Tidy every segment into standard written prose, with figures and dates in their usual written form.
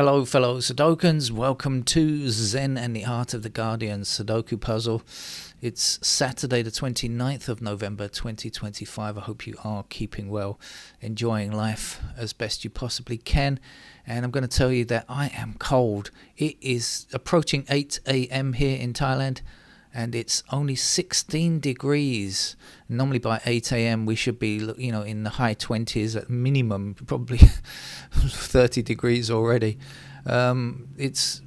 Hello, fellow Sudokans. Welcome to Zen and the Art of the Guardian Sudoku Puzzle. It's Saturday, the 29th of November 2025. I hope you are keeping well, enjoying life as best you possibly can. And I'm going to tell you that I am cold. It is approaching 8 a.m. here in Thailand, and it's only 16 degrees. Normally by 8 a.m. we should be, in the high 20s at minimum, probably 30 degrees already. This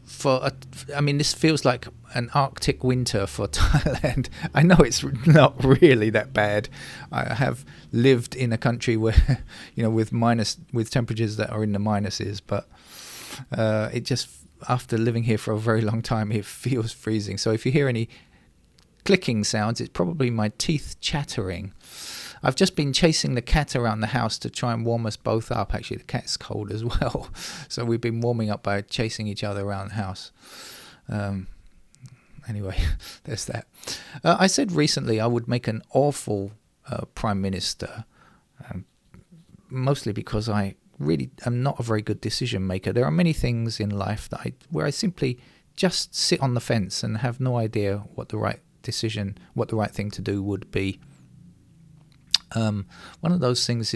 feels like an Arctic winter for Thailand. I know it's not really that bad. I have lived in a country where, with temperatures that are in the minuses, but it just, after living here for a very long time, it feels freezing. So if you hear any clicking sounds, it's probably my teeth chattering. I've just been chasing the cat around the house to try and warm us both up. Actually, the cat's cold as well. So we've been warming up by chasing each other around the house. Anyway, there's that. I said recently I would make an awful prime minister, mostly because I really am not a very good decision maker. There are many things in life where I simply just sit on the fence and have no idea what the right thing to do would be. One of those things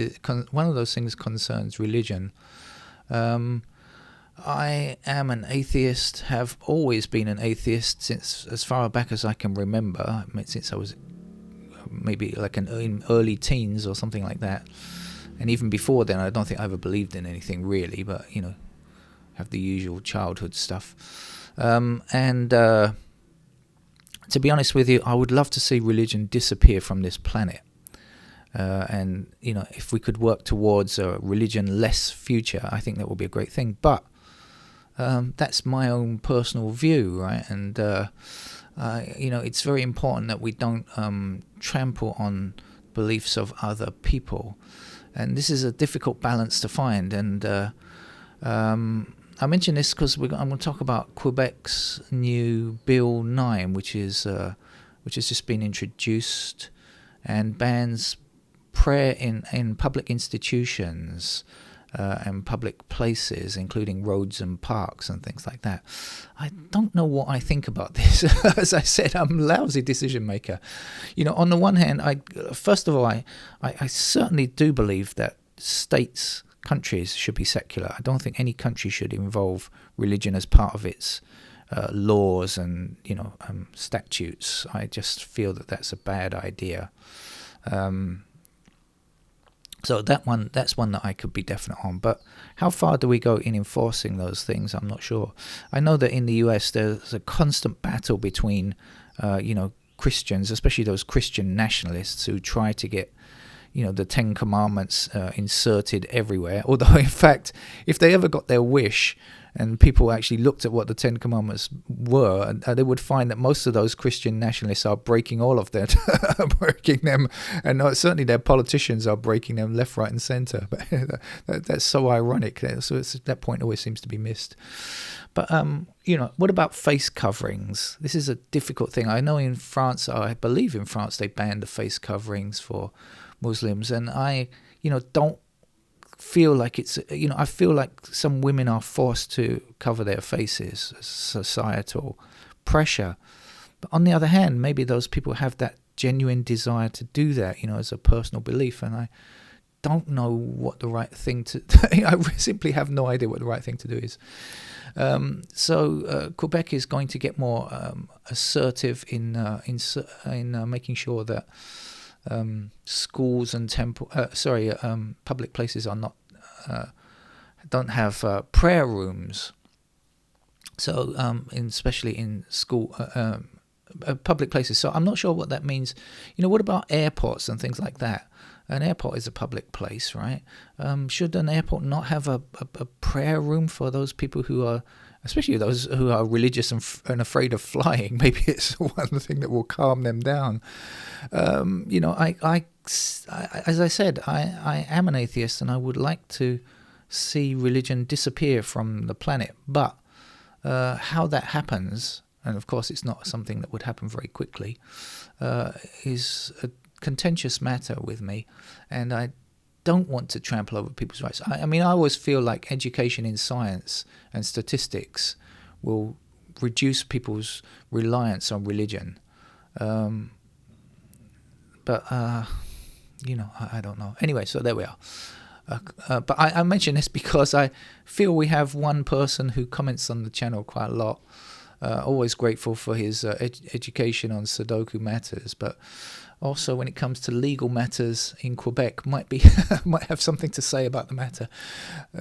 concerns religion. I am an atheist, have always been an atheist since as far back as I can remember. Since I was maybe in early teens or something like that. And even before then, I don't think I ever believed in anything really, but, have the usual childhood stuff. To be honest with you, I would love to see religion disappear from this planet. If we could work towards a religion-less future, I think that would be a great thing. But that's my own personal view, right? And, it's very important that we don't trample on beliefs of other people. And this is a difficult balance to find. And I mention this because I'm going to talk about Quebec's new Bill 9, which has just been introduced and bans prayer in public institutions and public places, including roads and parks and things like that. I don't know what I think about this. As I said, I'm a lousy decision maker. On the one hand, I certainly do believe that countries should be secular. I don't think any country should involve religion as part of its laws and statutes. I just feel that that's a bad idea. So that's one that I could be definite on. But how far do we go in enforcing those things? I'm not sure. I know that in the US there's a constant battle between, Christians, especially those Christian nationalists who try to get, the Ten Commandments inserted everywhere. Although, in fact, if they ever got their wish and people actually looked at what the Ten Commandments were, they would find that most of those Christian nationalists are breaking all of them, breaking them, and certainly their politicians are breaking them left, right, and centre. But that's so ironic. So that point always seems to be missed. But what about face coverings? This is a difficult thing. I know in France, I believe in France, they banned the face coverings for Muslims, and I, don't feel like it's, I feel like some women are forced to cover their faces, societal pressure. But on the other hand, maybe those people have that genuine desire to do that, as a personal belief, and I don't know what the right thing to I simply have no idea what the right thing to do is. So Quebec is going to get more assertive in making sure that schools and public places are not don't have prayer rooms. So especially in school public places. So I'm not sure what that means. What about airports and things like that? An airport is a public place, right? Should an airport not have a prayer room for those people who are, especially those who are religious and afraid of flying? Maybe it's one thing that will calm them down. As I said, I am an atheist and I would like to see religion disappear from the planet. But how that happens, and of course it's not something that would happen very quickly, is a contentious matter with me, and I don't want to trample over people's rights. I mean, I always feel like education in science and statistics will reduce people's reliance on religion. But I don't know. Anyway, so there we are. But I mention this because I feel we have one person who comments on the channel quite a lot. Always grateful for his education on Sudoku matters, but also when it comes to legal matters in Quebec, might have something to say about the matter.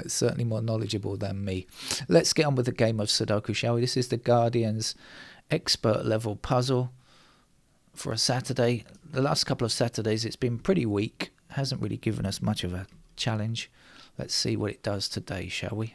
Certainly more knowledgeable than me. Let's get on with the game of Sudoku, shall we? This is the Guardian's expert level puzzle for a Saturday. The last couple of Saturdays it's been pretty weak. Hasn't really given us much of a challenge. Let's see what it does today, shall we?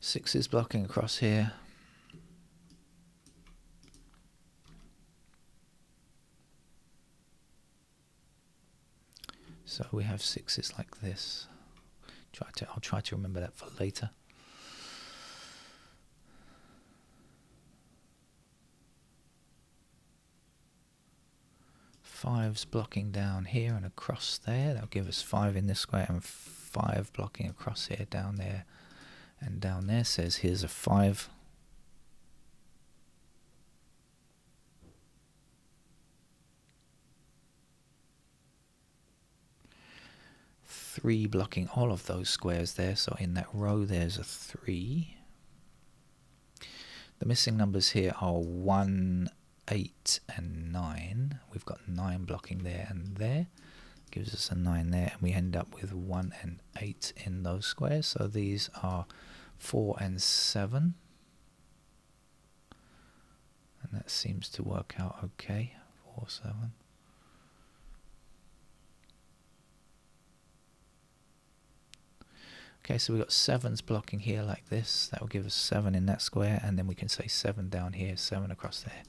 Six is blocking across here. So we have sixes like this. I'll try to remember that for later. Fives blocking down here and across there. That'll give us 5 in this square, and 5 blocking across here, down there, and down there. Says here's a 5. Three blocking all of those squares there, so in that row there's a 3. The missing numbers here are 1, 8 and 9. We've got 9 blocking there and there. Gives us a 9 there, and we end up with 1 and 8 in those squares. So these are 4 and 7. And that seems to work out okay. 4, 7. Okay, so we've got 7s blocking here like this. That will give us 7 in that square, and then we can say 7 down here, 7 across there.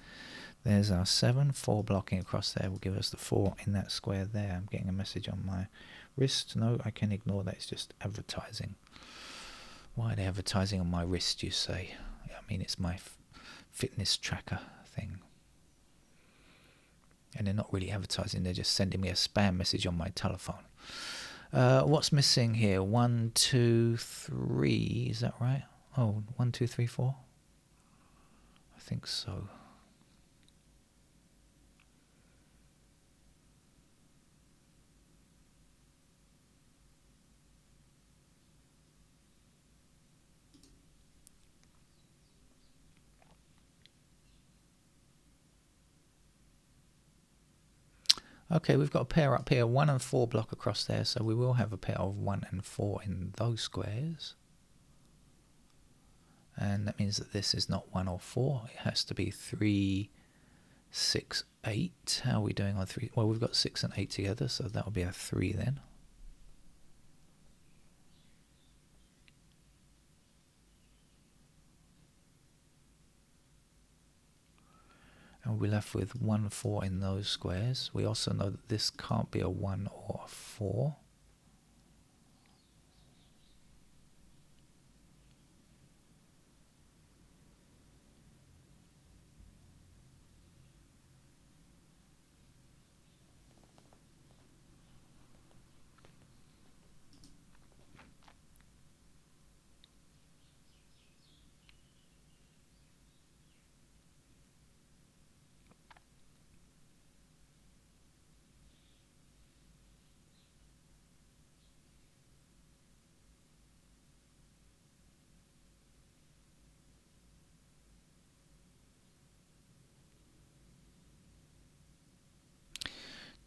There's our 7. 4 blocking across there will give us the 4 in that square there. I'm getting a message on my wrist. No, I can ignore that. It's just advertising. Why are they advertising on my wrist, you say? I mean, it's my fitness tracker thing. And they're not really advertising. They're just sending me a spam message on my telephone. What's missing here? 1, 2, 3. Is that right? Oh, 1, 2, 3, 4. I think so. Okay, we've got a pair up here, 1 and 4 block across there, so we will have a pair of 1 and 4 in those squares. And that means that this is not 1 or 4. It has to be 3, 6, 8. How are we doing on 3? Well, we've got 6 and 8 together, so that will be a 3 then. And we'll be left with 1, 4 in those squares. We also know that this can't be a 1 or a 4.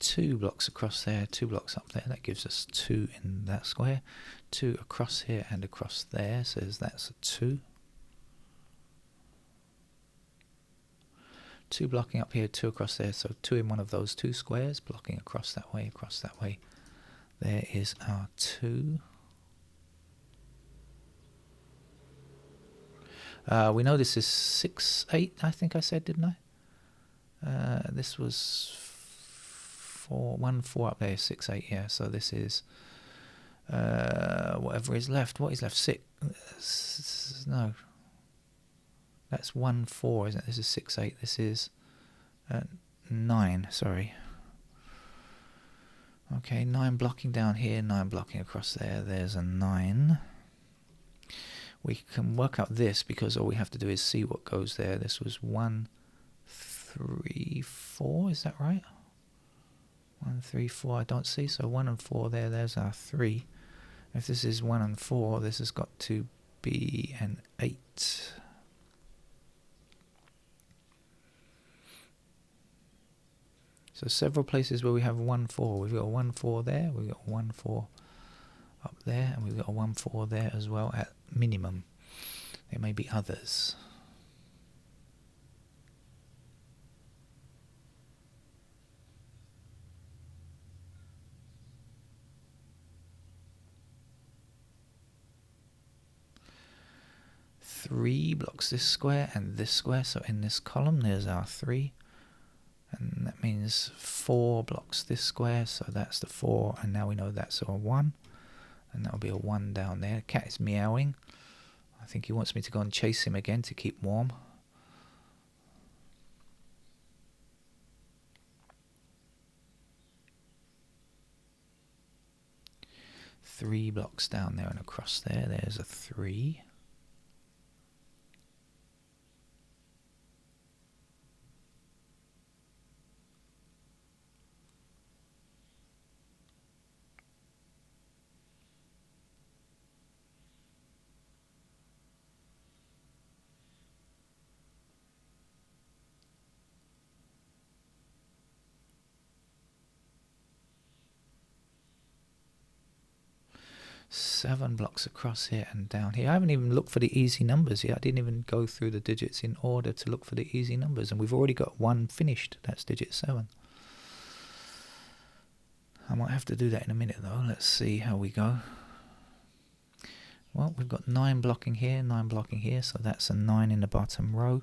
Two blocks across there, 2 blocks up there. That gives us 2 in that square. 2 across here and across there, says that's a 2. 2 blocking up here, 2 across there, so 2 in one of those 2 squares, blocking across that way, across that way. There is our 2. We know this is 6, 8, I think I said, didn't I? This was 4, 1, 4 up there, 6, 8, yeah. So this is whatever is left. What is left? 6. No. That's 1, 4, isn't it? This is 6, 8. This is 9, sorry. Okay, 9 blocking down here, 9 blocking across there. There's a 9. We can work out this because all we have to do is see what goes there. This was 1, 3, 4. Is that right? 1, 3, 4. I don't see. So 1 and 4 there. There's our 3. If this is 1 and 4, this has got to be an 8. So several places where we have 1, 4. We've got a 1, 4 there. We've got a 1, 4 up there, and we've got a 1, 4 there as well at minimum. There may be others. Three blocks this square and this square. So in this column, there's our 3. And that means 4 blocks this square, so that's the 4, and now we know that's a 1, and that'll be a 1 down there. The cat is meowing. I think he wants me to go and chase him again to keep warm. Three blocks down there and across there, there's a 3. Seven blocks across here and down here. I haven't even looked for the easy numbers yet. I didn't even go through the digits in order to look for the easy numbers, and we've already got 1 finished. That's digit 7. I might have to do that in a minute though. Let's see how we go. Well, we've got 9 blocking here, 9 blocking here, so that's a 9 in the bottom row.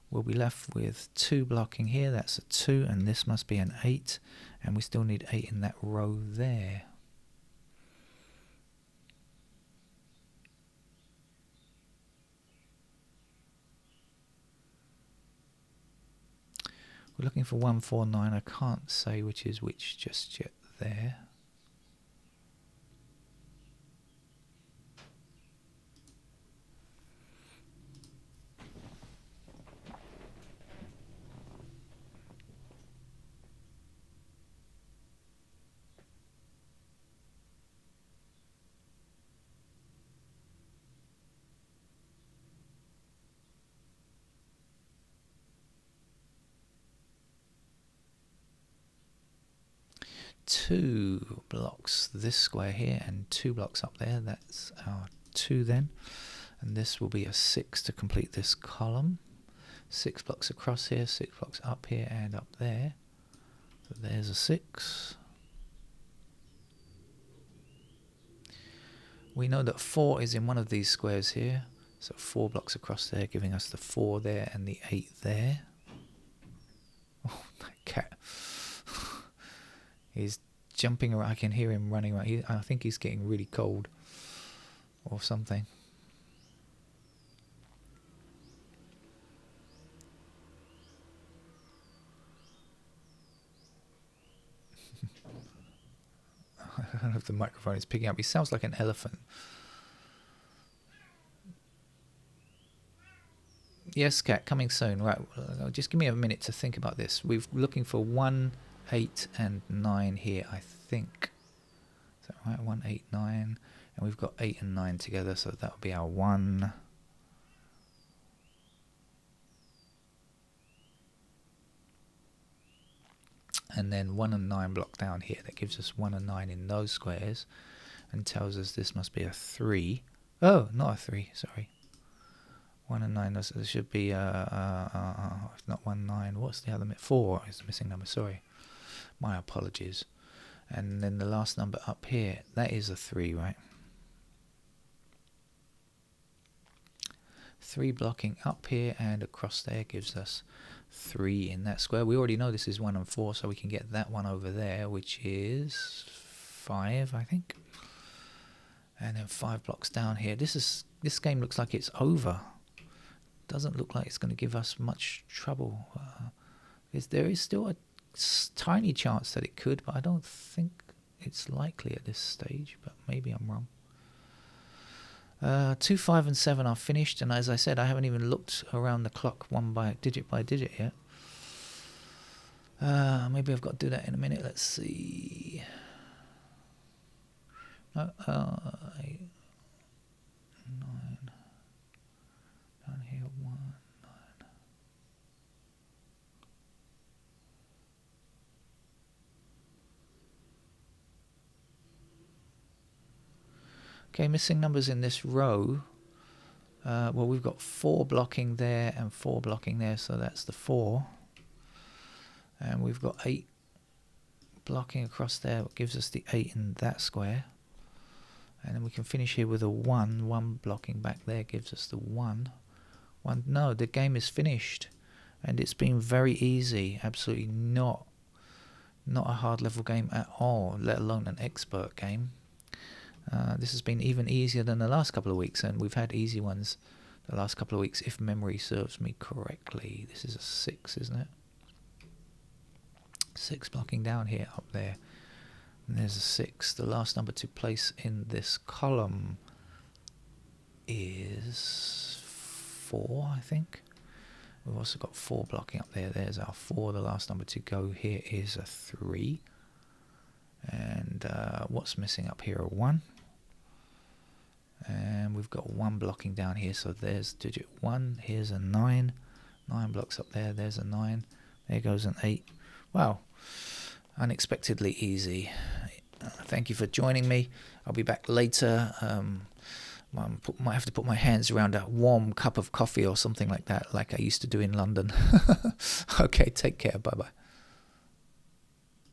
We'll be left with 2 blocking here, that's a 2, and this must be an 8, and we still need 8 in that row there. We're looking for 1, 4, 9. I can't say which is which just yet there. Two blocks this square here and 2 blocks up there. That's our 2 then, and this will be a 6 to complete this column. 6 blocks across here, 6 blocks up here and up there. So there's a 6. We know that 4 is in one of these squares here, so 4 blocks across there, giving us the 4 there and the 8 there. Oh, that cat. He's jumping around. I can hear him running around. I think he's getting really cold or something. I don't know if the microphone is picking up. He sounds like an elephant. Yes, cat, coming soon. Right, just give me a minute to think about this. We're looking for 1, 8 and 9 here, I think. Is that right? 1, 8, 9. And we've got 8 and 9 together, so that would be our 1. And then 1 and 9 block down here. That gives us 1 and 9 in those squares and tells us this must be a 3. Oh, not a 3, sorry. 1 and 9, there should be, if not 1, 9, what's the other? 4 is the missing number, sorry. My apologies. And then the last number up here, that is a 3, right? 3 blocking up here and across there gives us 3 in that square. We already know this is 1 and 4, so we can get that one over there, which is 5, I think. And then 5 blocks down here. This game looks like it's over. Doesn't look like it's going to give us much trouble. There is still a tiny chance that it could, but I don't think it's likely at this stage, but maybe I'm wrong. 2, 5 and 7 are finished, and as I said, I haven't even looked around the clock by digit yet. Maybe I've got to do that in a minute. Let's see. 8, 9 down here, 1, 9. Okay, missing numbers in this row. Well, we've got 4 blocking there and 4 blocking there, so that's the 4. And we've got 8 blocking across there, what gives us the 8 in that square. And then we can finish here with a 1. 1 blocking back there gives us the 1. No, the game is finished. And it's been very easy. Absolutely not a hard level game at all, let alone an expert game. This has been even easier than the last couple of weeks, and we've had easy ones the last couple of weeks, if memory serves me correctly. This is a 6, isn't it? 6 blocking down here, up there. And there's a 6. The last number to place in this column is 4, I think. We've also got 4 blocking up there. There's our 4. The last number to go here is a 3. And what's missing up here? A 1. And we've got 1 blocking down here, so there's digit 1. Here's a 9. 9 blocks up there. There's a 9. There goes an 8. Wow, unexpectedly easy. Thank you for joining me. I'll be back later. Might have to put my hands around a warm cup of coffee or something like that, like I used to do in London. Okay, take care. Bye-bye.